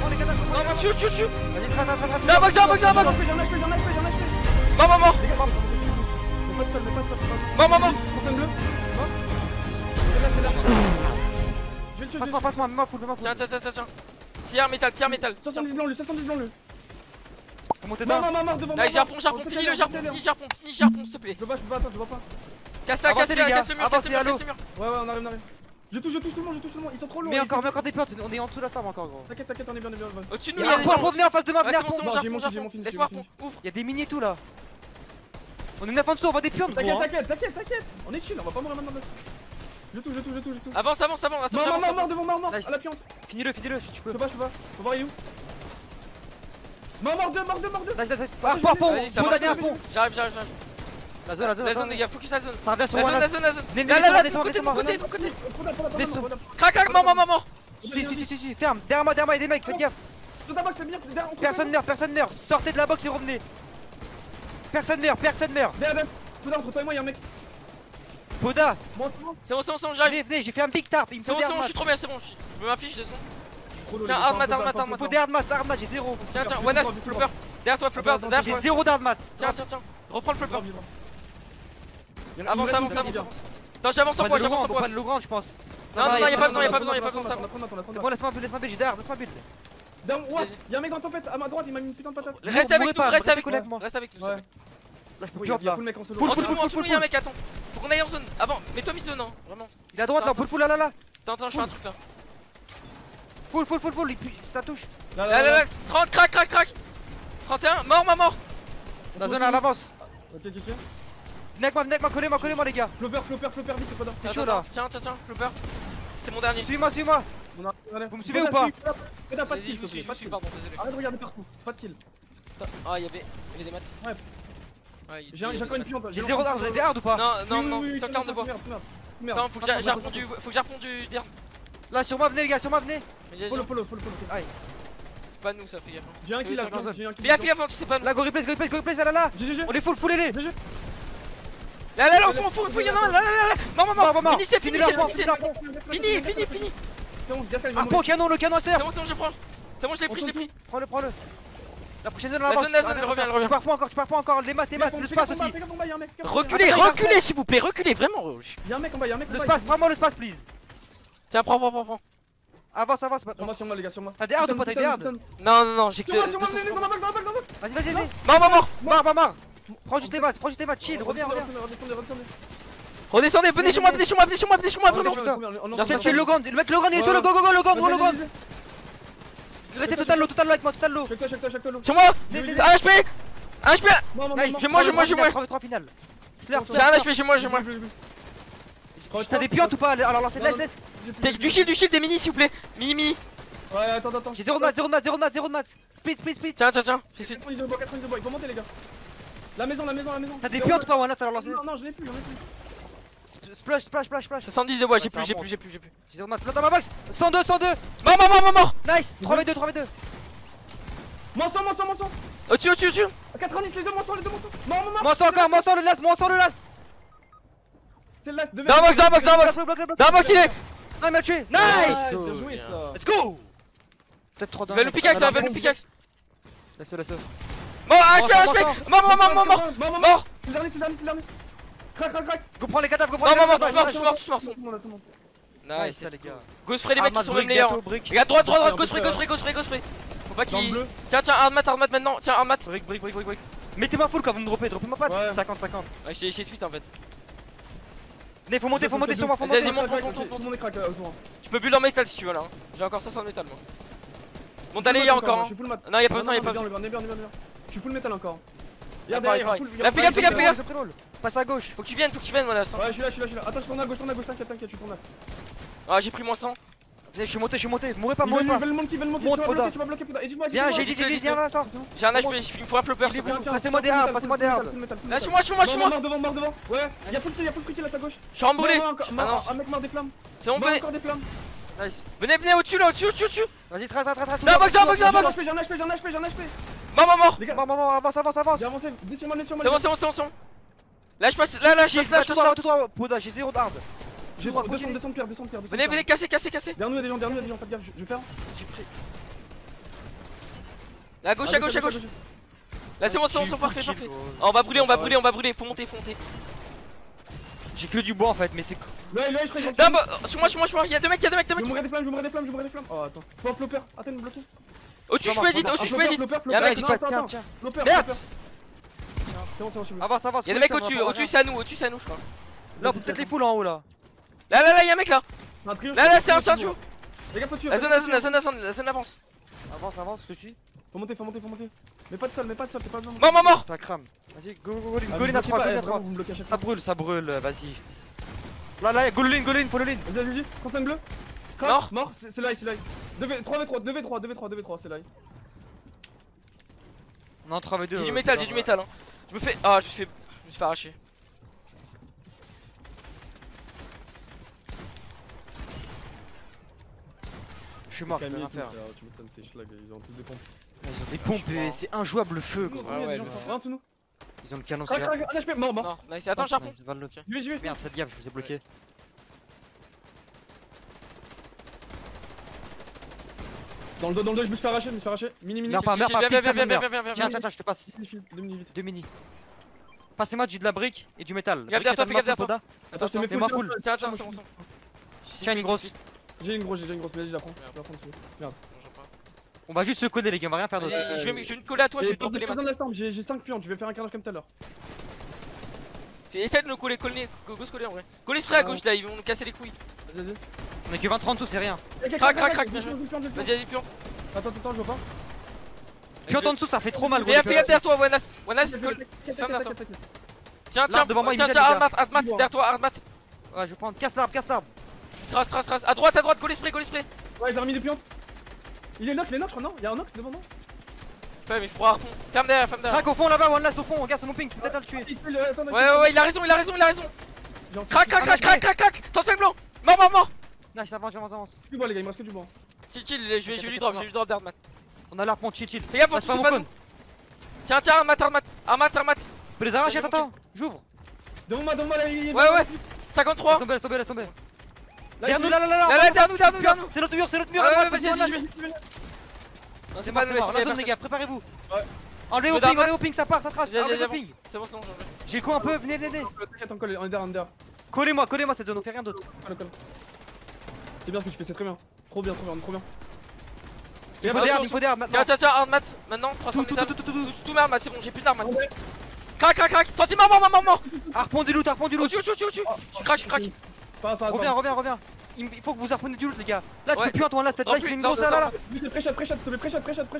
Prends les cadavres. Non, non, tue. Vas-y, trace. Dans la box. J'en HP. Mort. Les gars, mets pas de sol. Mort. Personne bleu. Mort. C'est là. Je vais le tuer. Passe-moi, mets-moi full. Tiens. Pierre métal. 70 blanc lui. Faut monter Mort dedans. devant. Là, Jarpon, finis le Jarpon, s'il te plaît. Je peux pas. Casse Avancez, les gars. le mur. Avancez, allô. Ouais, on arrive. Je touche tout le monde. Ils sont trop lourds. Mets encore des plantes, on est en dessous de la table encore gros. T'inquiète, on est bien. Au-dessus de nous, Il y il y a a un des point, gens. venez en face de moi, Ouais, venez c'est bon, Bon, j'ai mon Jarpon. fini, Laisse-moi, j'ai fini. ouvre. Il y a des mini et tout là. On est 9 en dessous, on voit des pions gros. T'inquiète. On est chill, on va pas mourir maintenant. Je touche. Avance. Attends, Mort devant. Nice. À la piante. Finis-le si tu peux. Je peux pas. Faut voir, il est où? Mort deux. Nice. Harpon, Vas-y, ça faut marche. donner un pont. J'arrive. La zone, Les gars, focus la zone. Ça revient sur La moi. zone. Venez, Là, descends, de mon côté. Descends. Crac, mort. Si, ferme. Derrière moi, il y a des mecs, faites gaffe. Personne meurt. Sortez de la box et revenez. Personne meurt. Derrière, entre toi et moi, y'a un mec. Poda, C'est bon, j'arrive. venez, j'ai fait un big tarp. Il me C'est faut bon, des je suis trop bien, c'est bon. Je me m'affiche 2 secondes. Tiens, armat. Il me faut des hardmats, j'ai 0. Tiens, one up, flopper. Derrière toi, flopper. Derrière J'ai toi. 0 d'hardmats. Tiens. Reprends le flopper. Avance. Attends, j'avance en Pas poids, de j'avance en Logan, poids. pas de Logan, je pense. Non, y'a pas besoin, ça. C'est bon, laisse-moi build, j'ai derrière, laisse-moi build. Y'a un mec dans la tempête, à ma droite, il m'a mis une putain de patate. Reste avec nous, reste avec nous. Là, Là, je peux Oui, plus y'a là. full mec en solo. Full, En dessous, y'a un mec, attends. Faut qu'on aille en zone. Avant, mets-toi mid-zone, hein. Vraiment. Il est à droite là, full là. Attends, je fais un truc là. Full, ça touche. Là. 30, crac. 31, mort. La zone à l'avance. Ok. Venez avec moi, collez-moi les gars. Flopper, vite, c'est pas d'or. C'est chaud là. Tiens, flopper. C'était mon dernier. Suivez-moi. Vous me suivez ou pas? Pas de Vas-y, kill, je vous suis, pardon, désolé. Arrête de regarder partout, pas de kill. Ah, il y avait des maths. Ouais. J'ai encore une piante. J'ai 0 d'hard, vous avez des hard ou pas? Non, 140 de bois. Attends, faut que j'arponde du derme. Là, sur moi, venez les gars, venez. Follow. Aïe. C'est pas nous, ça fait gaffe. J'ai un kill là, Fais gaffe, tu sais pas nous. Là, go replace, là. GG. On est full, full-les. Là, au fond, y'en a un, là. Mort. Finissez. Fini. C'est bon, Gascal, il va Harpon, mourir. canon, le canon C'est bon, je prends. C'est bon, je l'ai pris. Prends-le. La prochaine zone, La zone, elle revient. Tu pars pas encore, les maths, le space aussi. Fais gaffe en bas, y'a un mec. Reculez, s'il vous plaît, reculez, vraiment. Y'a un mec en bas, Le space, prends-moi le space, please. Tiens, prends. Avance. Sur moi, les gars, sur moi. T'as des hards ou pas? T'as des hards? Non, j'ai que. Sur moi, venez, dans la balle. Vas-y. Mort. Prends juste les maths, chill, reviens. Redescendez, venez sur moi, vraiment. C'est Logan, le mec Logan, il est tout, Logan. Restez total low avec moi, total low. Check toi. Sur moi. Un HP. Nice, J'ai moi. 3v3 final. J'ai un HP, j'ai moi. T'as des piottes ou pas? Alors lancez, laisse. Du shield, des mini, s'il vous plaît. Mini. Ouais, attends. J'ai 0 de maths. Split. Tiens. 90 de bois, il faut monter, les gars. La maison. T'as des piottes ou pas, Wana? T'as lancé? Non, je l'ai plus. Splash. 70 de bois, j'ai plus. J'ai 0 de maths, là dans ma box. 102. Mort. Nice, 3v2. Monson. Au-dessus. 90, les deux monceaux. Mort. Monson le last. C'est le last. Dans la box, il est. Non, il m'a tué. Nice, Nice. bien joué ça. Let's go. Peut-être 3 Va le pickaxe. Laisse-le. Mort, HP. Mort. C'est le dernier. Crac. Go prends les cadavres, Mort, tous morts. Tout le monde. Nice, les gars. Go spray les mecs qui sont même les meilleurs. Regarde droite, go spray. Faut pas qu'il. Tiens, hardmat maintenant. Tiens, hardmat. Brick. Mettez-moi full quand vous me droppez-moi pas. Ouais. 50-50. Ouais, j'ai de suite en fait. Venez, faut monter sur moi, Vas-y, monte. Tout le monde est crack autour. Tu peux build en métal si tu veux là. J'ai encore 500 de métal moi. Bon, d'aller, il y a encore. Non, y'a pas besoin, On est bien. Je suis full métal encore. Là, fais gaffe. Passe à gauche. Faut que tu viennes, moi là. Ouais, je suis là. Attends, je tourne à gauche, t'inquiète, je suis tourné. Ah, j'ai pris moins 100. Je suis monté. Mourrez pas. Ils veulent le monter. Monte, Poda. Tu vas bloquer Poda. Viens, j'ai dit, viens là, sors. J'ai un HP, il me faut un flopper. Passez-moi des hards. Là, suis moi. Mort devant. Ouais, y'a full kill à ta gauche. Je suis remboulé. Un mec mort des flammes. C'est bon, venez. Encore des flammes. Nice. Venez au-dessus là, au-dessus. Vas-y, trace. Dans la box. J'ai un HP. Mort. Les gars, Maman, avance. j'ai avancé. Descends-moi. C'est bon. Là, je passe là. Tout droit. Poda, j'ai 0 d'hard. J'ai descends de pierre. Venez, cassez. Derrière nous, il y a des gens, pas de gaffe, je vais faire. J'ai pris. À gauche, à gauche, à gauche. Là c'est bon, parfait, parfait. Oh, on va brûler, on va brûler, faut monter, J'ai que du bois en fait, mais c'est. Là, je crois Non, bah, sur moi, y'a deux mecs. Je vais mourir des flammes. Oh, attends. Faut flopper, attends, me bloquer. Au-dessus, je peux edit, Y'a un mec, Merde. C'est bon, je Avance. y'a des mecs au-dessus, c'est à nous, je crois. Là, peut-être les foules en haut là. Là, y'a un mec là. Là, c'est un duo. Les gars, faut tuer. La zone avance. Avance, je te suis. Faut monter. Mais pas de sol, t'es pas besoin. Mort. Ça crame. Vas-y, go, Goline à 3, Vous me bloquez à chaque Ça fois. brûle, vas-y. Là, Goline, follow l'in. Vas-y, consigne bleu. Mort, c'est là. 3v3, c'est là. On est en 3v2. J'ai du métal, hein. Je me fais arracher. Je suis mort, je peux rien faire. Tu m'étonnes, tes schlags, ils ont tous des pompes. Ils ont des pompes et c'est injouable le feu gros. Ouais, en dessous nous. Ils ont le canon Crac, sur un HP, mort. Non, nice. Attends, j'arrive. J'y vais. Merde, cette gaffe, je vous ai bloqué. Dans le dos, je me suis fait arracher. Mini. Meurs pas, Viens, Tiens, je te passe. 2 minutes vite. 2 mini. Passez-moi de la brique et du métal. Gaffe derrière toi, fais gaffe derrière toi. Attends, je te mets Mets-moi full. Tiens, c'est bon. Tiens, une grosse. J'ai une grosse, mais vas-y, je la prends. Merde. On va juste se coller les gars, on va rien faire d'autre. Je vais me coller à toi, je vais te dropper les mains. J'ai 5 pions, je vais faire un carnage comme tout à l'heure. Essaye de nous coller, go se coller en vrai. Collez spray à gauche là, ils vont nous casser les couilles. Vas-y. On est que 20-30 tout, c'est rien. Crac, bien joué. Vas-y, pion. Attends, je vois pas. Puis en dessous, ça fait trop mal. Fais gaffe derrière toi, Wanas, colle. Tiens, devant moi, Hardmat, derrière toi, Hardmat. Ouais, je vais prendre. Casse l'arbre. Trace. À droite, collez spray. Ouais, j'ai remis des pions. Il est knock, je crois, non? Y'a un knock devant moi? Ouais, mais je pourrais harpon. Ferme derrière. Crac au fond là-bas, one last au fond, regarde, c'est mon ping, tu peux peut-être le tuer. Ouais, il a raison. Crac. 35 blanc. Mort. Nice, avance. Du bois, les gars, il me reste que du bois. Chill, je vais lui drop d'Hardmat. On a l'arpon, chill. Fais gaffe, Passe pas mon pas con. nous. Tiens, Armat. Tu peux les arracher, attends, j'ouvre. Devant moi, là, Ouais. 53. Laisse tomber. Derrière nous, Là, derrière nous. C'est notre mur, Ouais, vas-y, je vais. Non, c'est pas nous, la zone les gars, préparez-vous. Ouais. Enlevez au ping, ça part, ça trace. Enlevez au ping. C'est bon, J'ai quoi un peu, venez. T'inquiète, on colle, on est derrière. Collez-moi cette zone, on fait rien d'autre. Colle. C'est bien ce que tu fais, c'est très bien. Trop bien. Il faut des armes maintenant. Tiens, Hardmat. Maintenant, 300 métal. Tout mes Hardmat, c'est bon, j'ai plus d'Hardmat. Ouais. Crac. Toi, c'est mort. Harpon du loot. Au-dessus. Je craque. Reviens. Il faut que vous harponnez du loot les gars. Là tu peux plus Antoine, là cette Non, là il plus, fait une non, grosse là. Pré-shot.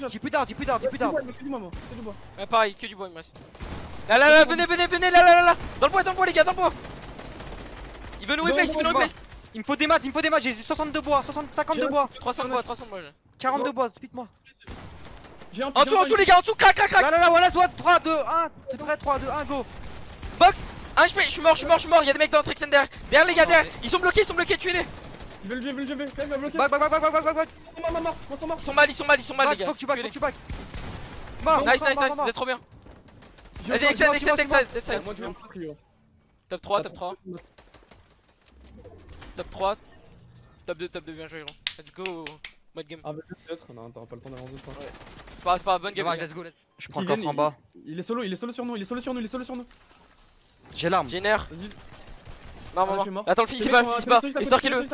J'ai plus d'art. C'est du bois. Ouais, pareil, que du bois, il me reste. Là, venez, là. Dans le bois, les gars, dans le bois. Il veut nous replace. Il me faut des maths, j'ai 62 bois, 52 bois. 300 de bois, j'ai. 42 bois, speed-moi. En dessous, les gars, en dessous, crac. Là, voilà, soit 3, 2, 1. T'es prêt, 3, 2, 1, go. Box. Je suis mort. Il y a des mecs dans le Trixen derrière les gars, derrière. Ils sont bloqués, tuez-les. Il veut le lever. Il va bloquer. Back. Mort. Ils sont mal, les gars. Faut que tu back. Nice, vous êtes trop bien. Vas-y, extend. Moi, je vais en prier. Top 3. Top 2, bien joué, gros. Let's go. Mode game. Ah, peut-être. Non, t'auras pas le temps d'avancer. C'est pas bonne game. Let's go. Je prends le coffre en bas. Il est solo sur nous. J'ai l'arme. Génère. Mort. Mort. Attends, le finissez pas. Histoire qu'il le.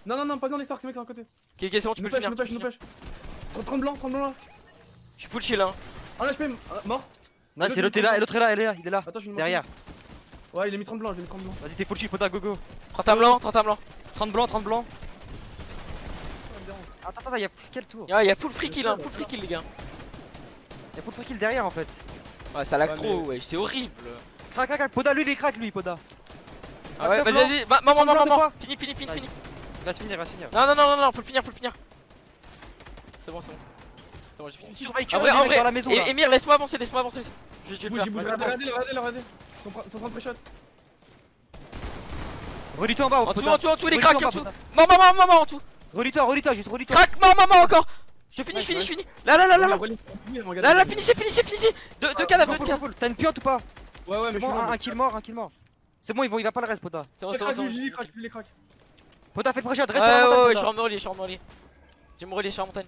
Non, pas dans l'extort, c'est mec à côté. Ok, c'est bon, tu peux le finir. Nous pêche. 30 blanc là. Je suis full chill, hein. Un HP, mort. Nice, et l'autre est là, il est là. Attends, je vais derrière. Ouais, il a mis 30 blanc, Vas-y, t'es full chill, Pota, go. 30 à blanc. 30 blanc. Attends, y'a quel tour? Il y a full free kill, les gars. Y'a full free kill derrière en fait. Ouais, ça lag trop, ouais, c'est horrible. Crac, Poda, lui il est crack, Poda. Ah ouais, vas-y, maman. Fini. Il va se finir. Non, faut le finir. C'est bon, j'ai fini. Surveille, En vrai, dans la maison là. Emir, laisse-moi avancer. Je vais le faire. Regardez. Ils sont en train de pré-shot. Relis-toi en bas, En dessous, il est crack, en dessous. Maman, en dessous. Relis-toi, juste relis-toi. Crack, maman, encore. Je finis. Là, finissez. Deux cadavres. T'as une piote ou pas? Ouais, mais je suis un kill mort. C'est bon, il va pas le reste, Poda. C'est bon. Il est crack. Poda fait le pré-shot, reste Ouais, sur la montagne. je suis en me relier. Je vais me relier sur la montagne.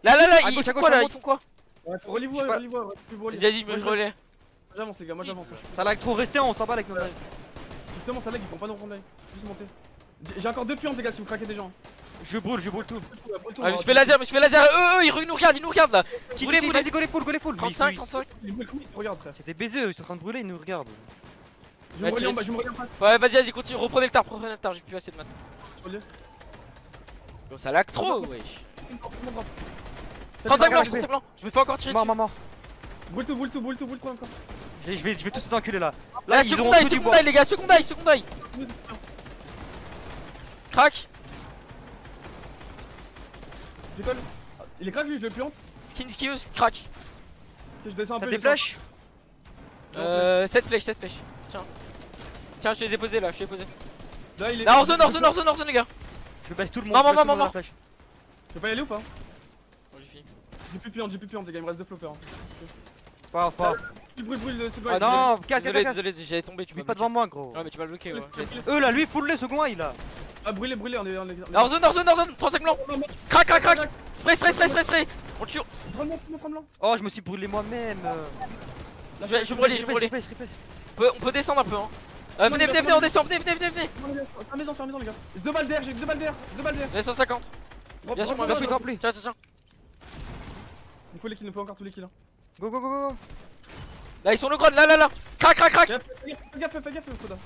Là, À ils gauche, font à quoi gauche, là? à Ils font quoi? Ouais, faut reliez-vous, Je sais pas. reliez-vous. Vas-y, je relais. J'avance les gars, moi j'avance. Ça lag trop, restez, on s'en bat avec nos lives. Justement, ça lag, ils font pas nous reprendre live. Juste monter. J'ai encore 2 pions les gars si vous craquez des gens. Je brûle tout. Ah, je fais laser, ils nous regardent là. Qui Brûlez, vas-y, go les full. 35, 35. Regarde frère. C'était baisé, ils sont en train de brûler, ils nous regardent. Je me relis en bas, je me relis en face. Ouais, vas-y, continue, reprenez le tard, j'ai plus assez de maths. Bon, ça lag trop, wesh. 35 blancs, 35 blancs. Je me fais encore tirer dessus. Mort. Boule tout encore. Je vais tous les enculer là. Là, Là, ils auront tout du bois. second die, les gars, second die. Crack. Décolle. Il est crack lui, je le piante. Skin skills, crack. Je descends un peu. T'as des flèches? 7 flèches. Tiens, je te les ai posées là, Là, il est. Là, hors zone, les gars. Je baisse tout le monde. Mort. je baisse tout le monde dans la flèche. Je peux pas y aller ou pas? Bon, j'ai fini. J'ai plus piante, les gars, il me reste 2 floppers. C'est pas grave. Tu brûles, c'est Ah, Non, casse. Désolé, j'allais tomber, tu Mets m'as pas devant moi, gros. Ouais, mais tu m'as bloqué, ouais. Eux là, lui, full le second il là. Ah, brûlez, on est. Hors zone, 35 blancs. Crac. Spray. On le tue. Tremblant. Oh, je me suis brûlé moi-même. Je vais me relier. Répète. On peut descendre un peu, hein. Venez, on descend, venez. C'est la maison, les gars. J'ai 2 balles d'air, 2 balles d'air. Allez, 150. Bien sûr, moi, Bien sûr, il plus. Tiens. Il faut les kills, il nous faut encore tous les kills. Go. Là, ils sont le ground, là. Crac. Fais gaffe, Koda.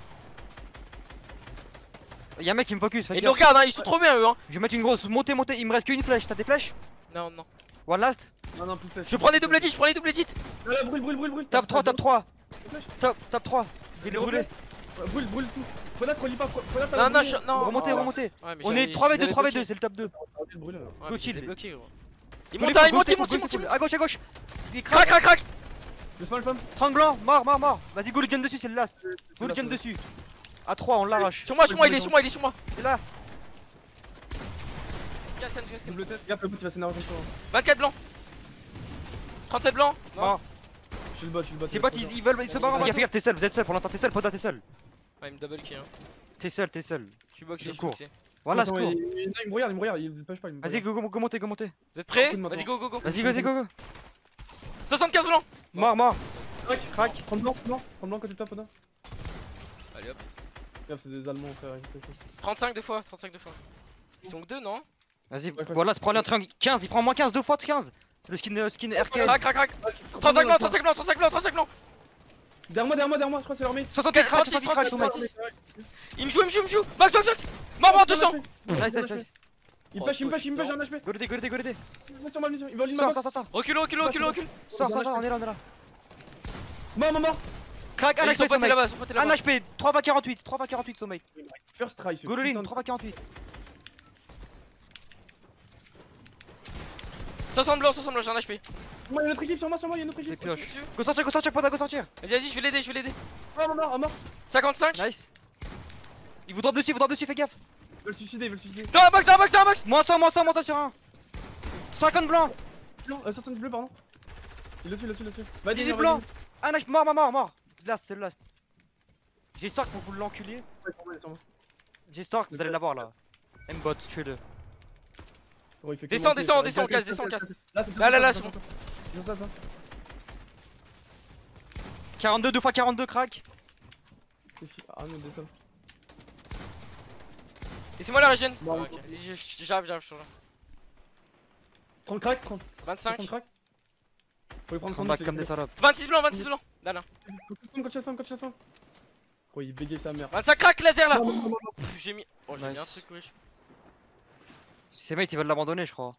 Y'a un mec qui me focus. Ils nous regardent, hein, ils sont trop bien, eux, hein. Je vais mettre une grosse montée. Il me reste qu'une flèche. T'as des flèches? Non. One last. Non, plus de flèches. Je prends les double edits. Là, brûle. Top 3. Top 3. Je vais les Brûle. brûler. Brûle tout. Koda, te relis pas. Non. Remontez. Ouais, mais On est 3v2, c'est le top 2. Ouais, Go mais chill. c'est bloqué, gros. Ils Go montent, les ils fous, montent. À gauche. Il Crac. Je spawn le femme. 30 blancs, mort. Vas-y, go le gun dessus, c'est le last. Go le gun dessus. À 3, on l'arrache. Sur moi, il est sur moi. C'est là. Casse. Double tête. Regarde le bout, il va s'énerver comme toi. 24 blancs. 37 blancs. Mort. Je suis le bot. Ces bots, ils veulent se barrer. Gaffe, t'es seul, vous êtes seul. Pour l'instant, t'es seul. Poda, t'es seul. Ouais, il me double kill, hein. T'es seul. Je suis boxé. Voilà, De toute score. façon, il me regarde, il me push pas. Vas-y, go monter. Vous êtes prêts? Vas-y, go. Vas-y, go. 75 blancs. Mort. Crac. 30 blanc côté top, Koda. Allez hop. Regarde, c'est des Allemands, frère. 35 deux fois. Ils sont que 2, non? Vas-y, voilà, se prendre un triangle. 15, il prend moins 15, 2 fois 15. Le skin RK. Crac. 35 blancs. Derrière moi, je crois que c'est leur mate. 64 crack, 36, 64 crack, 36. Il me joue. Max. Mort, 200. Nice. Il me push, j'ai un HP. Go le dé. Sur ma mission, il va en ligne ma box. Sors. Recule. Sors, on est là. Mort. Crack, un Ils sont HP, potés sommate. là-bas. Un HP, 3x48, sommate. First try, Go le ligne, 3x48. 60 blancs, j'ai un HP. Moi, il y a notre équipe sur moi, il y a notre Les équipe. pioches. Go sortir, Poda, go sortir. Vas-y, je vais l'aider. Mort. 55. Nice. Il vous drop dessus, fais gaffe. Il veut le suicider. Dans la box. Moins 100 sur un. 50 blancs. Blanc, 70 bleu, pardon. Il le tue. 18 blancs. Un HP, mort. C'est le last. J'ai Stark pour vous l'enculer. J'ai Stark, vous allez l'avoir là. M-bot, tuez-le. Descends, on casse. Là, c'est bon. 42, 2x42 crack. Ah non, descends. Laissez-moi la régène. Bon, Ok. J'arrive, je suis là. 30 crack, 30. 25. 30 crack. Faut y prendre son Combat comme des salopes. 26 blancs. Là. Coach chassant. Oh, il bégaye sa mère. 25 crack, laser là. Non. J'ai mis un Nice. truc, wesh. Ces mecs ils veulent l'abandonner, je crois.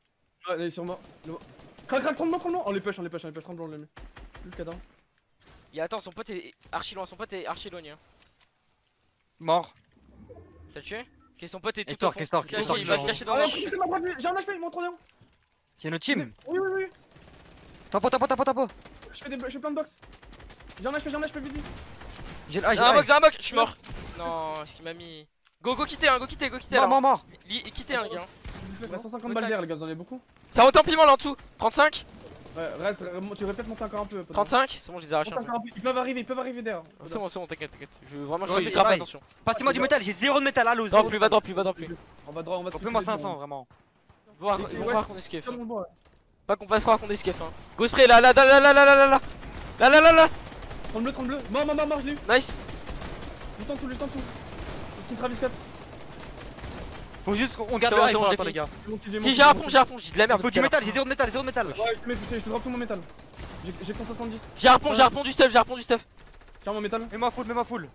Ouais, il est sur moi. Crac, 30 blanc. On les push, 30 blanc, on les met. Le cadavre. Et attends, son pote est archi loin, éloigné. Hein. Mort. T'as tué? Ok, son pote est tout Histoire, au fond. histoire, Il va se cacher dans Ah, la... j'ai un HP, il monte trop bien. C'est notre team. Oui. Tapo. Je fais plein de box. J'ai un HP, vite. J'ai J'ai un box, je suis mort. Non, ce qu'il m'a mis. Go quitter là. Mort. Quittez les gars. Il reste 150 balles d'air, les gars, vous en avez beaucoup. Ça retombe piment là en dessous. 35. Ouais, reste, tu devrais peut-être monter encore un peu. 35. C'est bon, je les ai arrachés. Ils peuvent arriver d'air. C'est bon, t'inquiète. Je veux vraiment Ouais, choisir il grave travaille. attention. Passez-moi du métal, j'ai 0 de métal, allô. Drop plus, va drop plus. On va Plus moi 500, vraiment. Ils vont voir qu'on escape. Pas qu'on fasse croire qu'on est skeff hein. Go spray là, là, là, là, là, là, là, là, là, là, là, là, là. Prends le bleu. Mort, je l'ai eu. Nice. Juste en dessous. Skin Travis 4. Faut juste qu'on garde C'est bon, le c'est bon, high j'ai pour l'instant, les gars. Si j'ai un pont, j'ai de la merde. Faut du métal, j'ai 0 de métal, 0 de métal. Ouais, je te drop tout mon métal. J'ai 170. J'ai un pont du stuff, Tiens mon métal. Mets-moi full.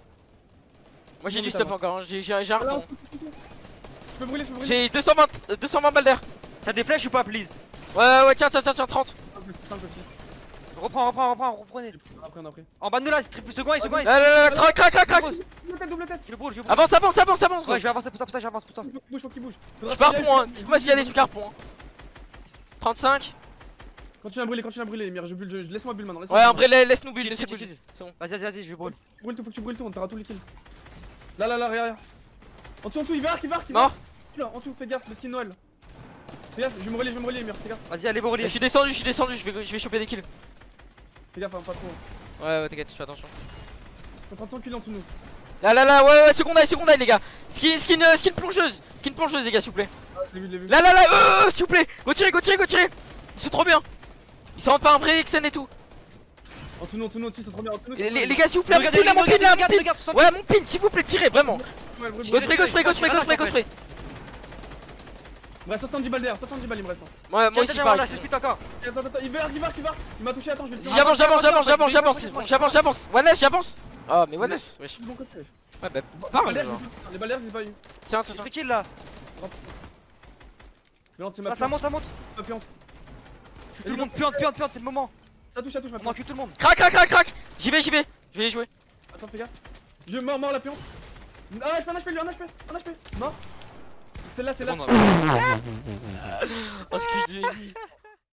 Moi j'ai du stuff encore, hein. J'ai un Ah, là, pont. Je peux brûler. J'ai 220 balles d'air. T'as des flèches ou pas, please? Ouais, tiens, 30. Simple aussi. Reprends, reprenez. Après. En bas de nous là, c'est triple second, second. Là, là, là, crac. Double tête. Je le brûle. Avance. Ouais, je vais avancer, pour ça, j'avance pour toi. Faut qu'il bouge. Je pars pont, hein. Dites-moi s'il y a des trucs à pont. 35. Continue à brûler, Emir. Laisse-moi bulle maintenant. Ouais, en vrai, laisse-nous build, Chill, laisse-nous chill, build. chill. C'est bon. Vas-y, je brûle. Faut que tu brûles tout, on perdra tous les kills. Là, regarde. En dessous, il va. Mort. Là, en dessous, fais gaffe, le skin Noël. Fais gaffe, je vais me relier, Emir, fais gaffe. Vas-y, allez, brûler. Je suis descendu, je vais choper des kills. Fais gaffe, hein, pas trop. Ouais, t'inquiète, je fais attention. On prend 100 kills en dessous de nous. Là, ouais, secondaire les gars. Skin plongeuse, les gars, s'il vous plaît. Ah, je l'ai vu. Là, s'il vous plaît. Go tirer. Ils sont trop bien. Ils sont pas un vrai XN et tout. En dessous de nous, aussi, c'est trop bien. Les gars, s'il vous plaît, mon Regardez, pin, mon pin. regarde, Ouais, mon pin, s'il vous plaît, tirez vraiment. Go spray. Il me reste 70 balles d'air, il me reste. Ouais, moi aussi pareil. Là, c'est plus encore. Attends, il va. Il m'a touché, attends, je vais le tirer. J'avance. Wannes, j'avance. Oh, mais Wannes, wesh. Du bon côté. Ouais, bah, Les parle. balles genre. d'air, je les ai pas eu. Tiens. J'ai kill là. Mais non, c'est ma Là, ça monte. piante. Tout le monde, puante, c'est le moment. Ça touche, ma On encule tout le monde. Crac. J'y vais. Je vais les jouer. Attends, fais gaffe. Je mort la piante. Un HP, lui, un HP. Mort. Celle-là. Bon, non. Oh, excuse-moi.